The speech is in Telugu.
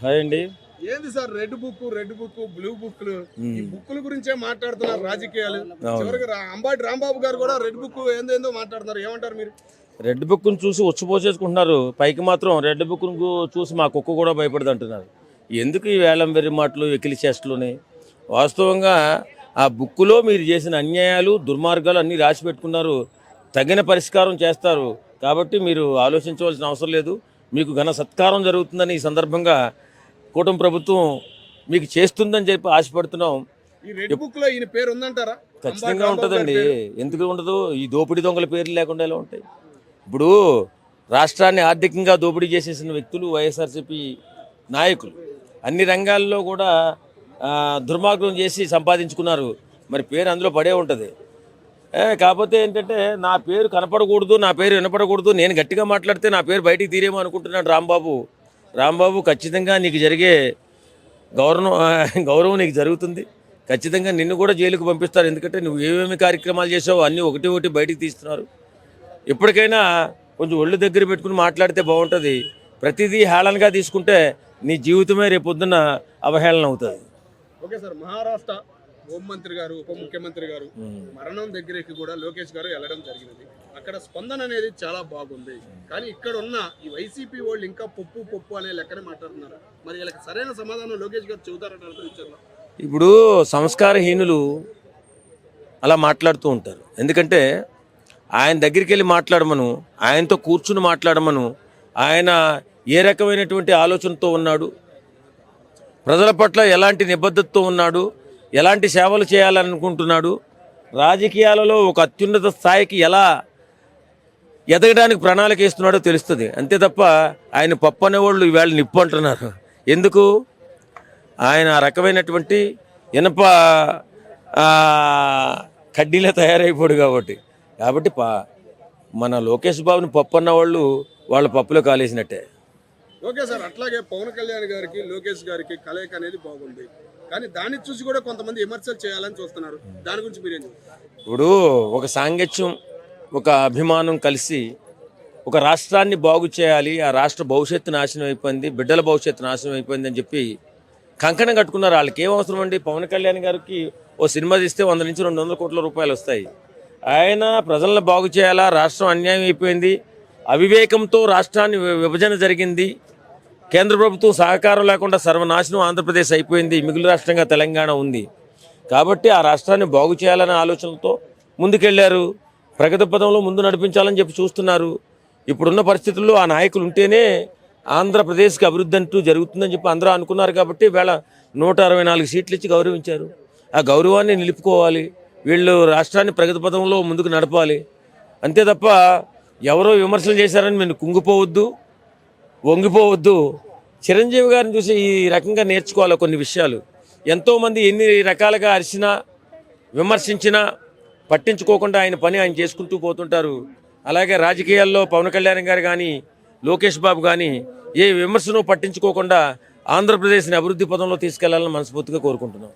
హాయ్ అండి. ఏంది సార్ రెడ్ బుక్ బ్లూ బుక్లు ఈ బుక్కుల గురించే మాట్లాడుతున్నారు రాజకీయాలు. చివరికి అంబాటి రాంబాబు గారు కూడా రెడ్ బుక్ ఏందేందో మాట్లాడుతున్నారు. ఏమంటారు మీరు? రెడ్ బుక్ను చూసి ఉచ్చిపోసేసుకుంటున్నారు. పైకి మాత్రం రెడ్ బుక్ను చూసి మా కుక్క కూడా భయపడదు అంటున్నారు. ఎందుకు ఈ వేలం వెర్రి మాటలు, వెకిలి చేష్టలుని? వాస్తవంగా ఆ బుక్కులో మీరు చేసిన అన్యాయాలు, దుర్మార్గాలు అన్నీ రాసి పెట్టుకున్నారు. తగిన పరిష్కారం చేస్తారు. కాబట్టి మీరు ఆలోచించవలసిన అవసరం లేదు. మీకు ఘన సత్కారం జరుగుతుందని ఈ సందర్భంగా కూటమి ప్రభుత్వం మీకు చేస్తుందని చెప్పి ఆశపడుతున్నాం. ఈ రెడ్ బుక్ లో ఈయన పేరు ఉందంటారా? ఖచ్చితంగా ఉంటుందండి. ఎందుకు ఉండదు? ఈ దోపిడీ దొంగల పేర్లు లేకుండా ఎలా ఉంటాయి? ఇప్పుడు రాష్ట్రాన్ని ఆర్థికంగా దోపిడీ చేసేసిన వ్యక్తులు వైఎస్ఆర్సీపీ నాయకులు అన్ని రంగాల్లో కూడా దుర్మార్గం చేసి సంపాదించుకున్నారు. మరి పేరు అందులో పడే ఉంటుంది. కాకపోతే ఏంటంటే నా పేరు కనపడకూడదు, నా పేరు వినపడకూడదు, నేను గట్టిగా మాట్లాడితే నా పేరు బయటికి తీరేమో అనుకుంటున్నాడు రాంబాబు. ఖచ్చితంగా నీకు జరిగే గౌరవం నీకు జరుగుతుంది. ఖచ్చితంగా నిన్ను కూడా జైలుకు పంపిస్తారు. ఎందుకంటే నువ్వు ఏమేమి కార్యక్రమాలు చేసావో అన్నీ ఒకటి బయటికి తీస్తున్నారు. ఇప్పటికైనా కొంచెం ఒళ్ళు దగ్గర పెట్టుకుని మాట్లాడితే బాగుంటుంది. ప్రతిదీ హేళనగా తీసుకుంటే నీ జీవితమే రేపొద్దున అవహేళన అవుతుంది. ఓకే సార్, మహారాష్ట్ర హోంమంత్రి గారు, ఉప ముఖ్యమంత్రి గారు మరణం దగ్గరికి కూడా లోకేష్ గారు వెళ్ళడం జరిగినది. అక్కడ స్పందన అనేది చాలా బాగుంది. కానీ ఇక్కడ ఉన్న ఈ వైసీపీ వాళ్ళు ఇంకా పప్పు అనే లెక్కనే మాట్లాడుతున్నారు. మరి వీళ్ళకి సరైన సమాధానం లోకేష్ గారు చెబుతారని ఇప్పుడు సంస్కారహీనులు అలా మాట్లాడుతూ ఉంటారు. ఎందుకంటే ఆయన దగ్గరికి వెళ్ళి మాట్లాడమను, ఆయనతో కూర్చుని మాట్లాడమను. ఆయన ఏ రకమైనటువంటి ఆలోచనతో ఉన్నాడు, ప్రజల పట్ల ఎలాంటి నిబద్ధతతో ఉన్నాడు, ఎలాంటి సేవలు చేయాలనుకుంటున్నాడు, రాజకీయాలలో ఒక అత్యున్నత స్థాయికి ఎలా ఎదగడానికి ప్రణాళిక వేస్తున్నాడో తెలుస్తుంది. అంతే తప్ప ఆయన పప్పు అనేవాళ్ళు ఈవేళ నిప్పు అంటున్నారు. ఎందుకు? ఆయన ఆ రకమైనటువంటి ఇనప కడ్డీలో తయారైపోడు కాబట్టి మన లోకేష్ బాబుని పప్పు అన్న వాళ్ళు వాళ్ళ పప్పులో కాలేసినట్టే. ఓకే సార్, అట్లాగే పవన్ కళ్యాణ్ గారికి లోకేష్ గారికి కలయిక అనేది బాగుంది. కానీ దాన్ని చూసి కూడా కొంతమంది విమర్శలు చేయాలని చూస్తున్నారు. దాని గురించి మీరేం చెప్తారు? ఇప్పుడు ఒక సాంగత్యం, ఒక అభిమానం కలిసి ఒక రాష్ట్రాన్ని బాగు చేయాలి, ఆ రాష్ట్ర భవిష్యత్తు నాశనం అయిపోయింది, బిడ్డల భవిష్యత్తు నాశనం అయిపోయింది అని చెప్పి కంకణం కట్టుకున్నారు. వాళ్ళకి ఏం అవసరం అండి? పవన్ కళ్యాణ్ గారికి ఓ సినిమా తీస్తే 100 నుంచి 200 కోట్ల రూపాయలు వస్తాయి. ఆయన ప్రజలను బాగు చేయాలా, రాష్ట్రం అన్యాయం అయిపోయింది, అవివేకంతో రాష్ట్రాన్ని విభజన జరిగింది, కేంద్ర ప్రభుత్వం సహకారం లేకుండా సర్వనాశనం ఆంధ్రప్రదేశ్ అయిపోయింది, మిగులు రాష్ట్రంగా తెలంగాణ ఉంది. కాబట్టి ఆ రాష్ట్రాన్ని బాగు చేయాలనే ఆలోచనతో ముందుకెళ్లారు. ప్రగతి పదంలో ముందు నడిపించాలని చెప్పి చూస్తున్నారు. ఇప్పుడున్న పరిస్థితుల్లో ఆ నాయకులు ఉంటేనే ఆంధ్రప్రదేశ్కి అభివృద్ధి అంటూ జరుగుతుందని చెప్పి అందరూ అనుకున్నారు. కాబట్టి వేళ 164 సీట్లు ఇచ్చి గౌరవించారు. ఆ గౌరవాన్ని నిలుపుకోవాలి. వీళ్ళు రాష్ట్రాన్ని ప్రగతి పదంలో ముందుకు నడపాలి. అంతే తప్ప ఎవరో విమర్శలు చేశారని మీరు కుంగిపోవద్దు, వంగిపోవద్దు. చిరంజీవి గారిని చూసి ఈ రకంగా నేర్చుకోవాలి కొన్ని విషయాలు. ఎంతోమంది ఎన్ని రకాలుగా అరిచినా, విమర్శించినా పట్టించుకోకుండా ఆయన పని ఆయన చేసుకుంటూ పోతుంటారు. అలాగే రాజకీయాల్లో పవన్ కళ్యాణ్ గారు కానీ, లోకేష్ బాబు కానీ ఏ విమర్శను పట్టించుకోకుండా ఆంధ్రప్రదేశ్ని అభివృద్ధి పదంలో తీసుకెళ్లాలని మనస్ఫూర్తిగా కోరుకుంటున్నాం.